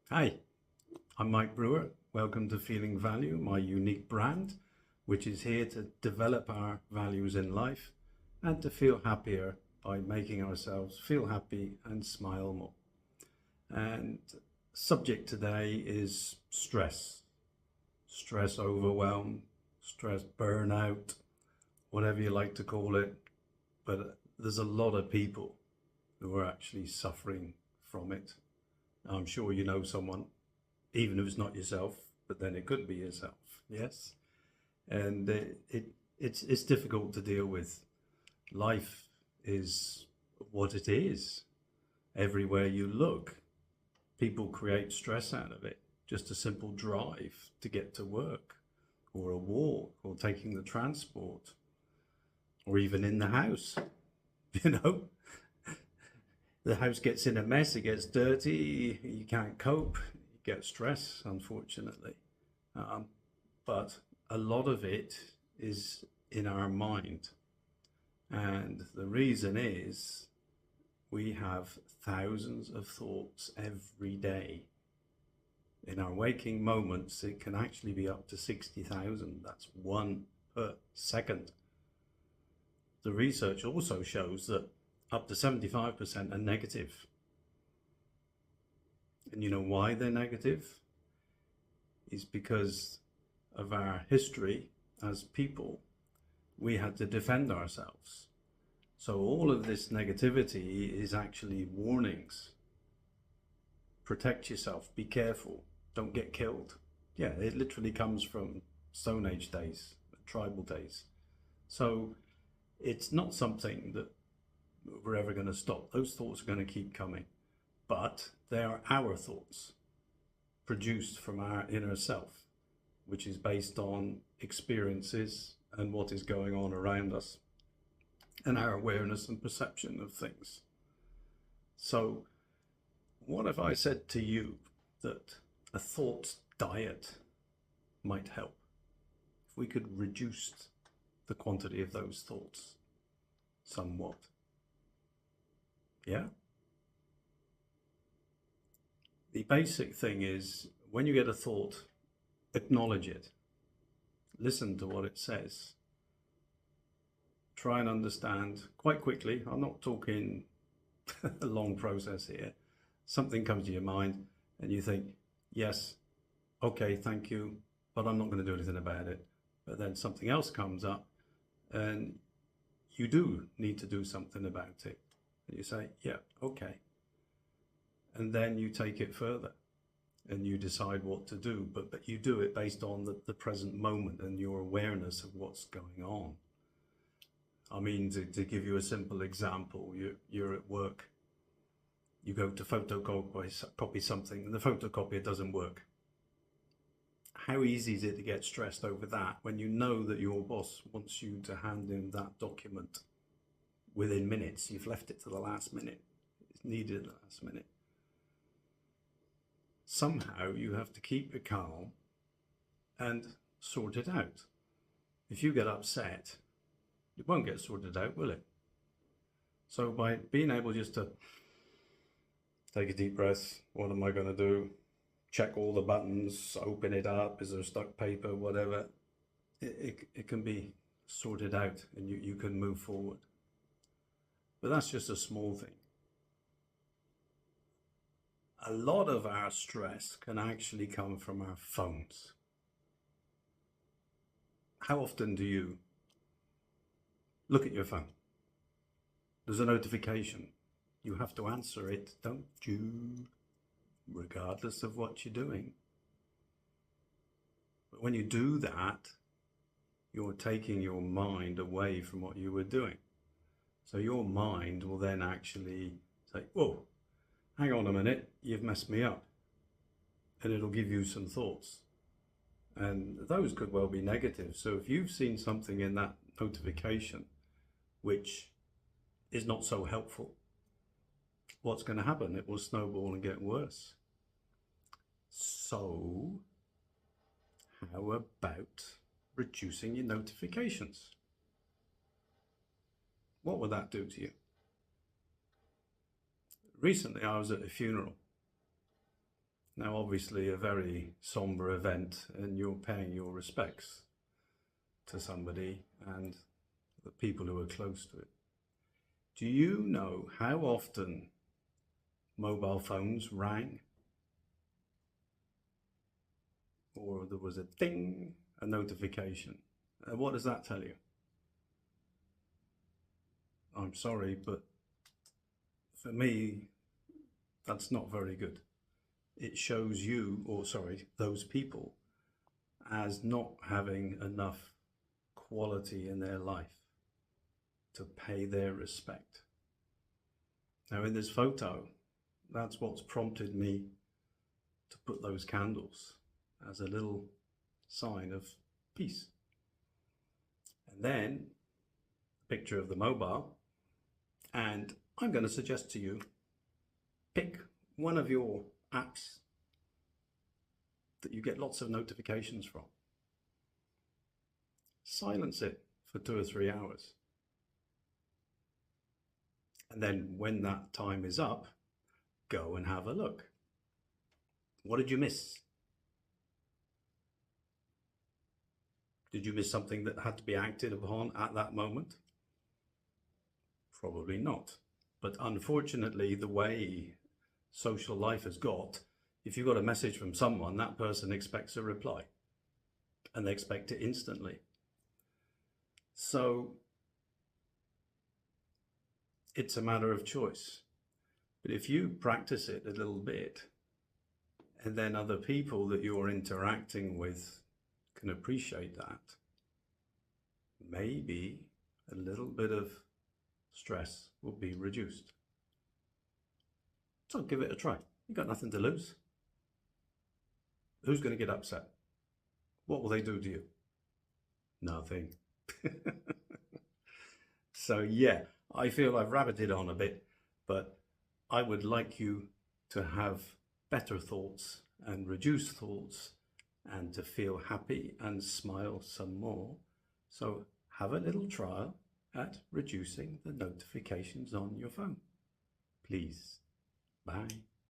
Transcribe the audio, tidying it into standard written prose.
Hi, I'm Mike Brewer. Welcome to Feeling Value, my unique brand, which is here to develop our values in life and to feel happier by making ourselves feel happy and smile more. And subject today is stress overwhelm, stress burnout, whatever you like to call it. But there's a lot of people who are actually suffering from it. I'm sure you know someone, even if it's not yourself, but then it could be yourself. Yes, and it's difficult to deal with. Life is what it is. Everywhere you look, people create stress out of it. Just a simple drive to get to work, or a walk, or taking the transport, or even in the house. You know, the house gets in a mess, it gets dirty, you can't cope, you get stress, unfortunately. Um, but a lot of it is in our mind. And the reason is we have thousands of thoughts every day. In our waking moments, it can actually be up to 60,000. That's one per second. The research also shows that up to 75% are negative. And you know why they're negative? Is because of our history as people. We had to defend ourselves. So all of this negativity is actually warnings. Protect yourself, be careful, don't get killed. Yeah, it literally comes from Stone Age days, tribal days. So it's not something that we're ever going to stop. Those thoughts are going to keep coming, but they are our thoughts produced from our inner self, which is based on experiences and what is going on around us and our awareness and perception of things. So what if I said to you that a thought diet might help? If we could reduce the quantity of those thoughts somewhat. Yeah? The basic thing is when you get a thought, acknowledge it. Listen to what it says. Try and understand quite quickly. I'm not talking a long process here. Something comes to your mind and you think, yes, okay, thank you, but I'm not going to do anything about it. But then something else comes up and you do need to do something about it. And you say, yeah, okay. And then you take it further and you decide what to do, but you do it based on the present moment and your awareness of what's going on. I mean, to give you a simple example, you're at work, you go to photocopy something and the photocopier doesn't work. How easy is it to get stressed over that when you know that your boss wants you to hand in that document within minutes? You've left it to the last minute. It's needed at the last minute. Somehow you have to keep it calm and sort it out. If you get upset, it won't get sorted out, will it? So by being able just to take a deep breath, what am I going to do? Check all the buttons, open it up, is there stuck paper, whatever. It can be sorted out and you can move forward. But that's just a small thing. A lot of our stress can actually come from our phones. How often do you look at your phone? There's a notification. You have to answer it, don't you? Regardless of what you're doing. But when you do that, you're taking your mind away from what you were doing. So your mind will then actually say, whoa, hang on a minute, you've messed me up. And it'll give you some thoughts. And those could well be negative. So if you've seen something in that notification which is not so helpful, what's going to happen? It will snowball and get worse. So how about reducing your notifications? What would that do to you? Recently I was at a funeral Now, obviously, a very somber event, and you're paying your respects to somebody and the people who are close to it. Do you know how often mobile phones rang? Or there was a ding, a notification. What does that tell you? I'm sorry, but for me, that's not very good. It shows you, or sorry, those people, as not having enough quality in their life to pay their respect. Now, in this photo, that's what's prompted me to put those candles as a little sign of peace. And then a picture of the mobile. And I'm going to suggest to you, pick one of your apps that you get lots of notifications from. Silence it for 2 or 3 hours. And then when that time is up, go and have a look. What did you miss? Did you miss something that had to be acted upon at that moment? Probably not. But unfortunately, the way social life has got, if you've got a message from someone, that person expects a reply. And they expect it instantly. So it's a matter of choice. But if you practice it a little bit, and then other people that you're interacting with can appreciate that, maybe a little bit of stress will be reduced. So give it a try. You've got nothing to lose. Who's going to get upset? What will they do to you? Nothing. So yeah, I feel I've rabbited on a bit, but I would like you to have better thoughts and reduce thoughts and to feel happy and smile some more. So have a little trial at reducing the notifications on your phone. Please. Bye.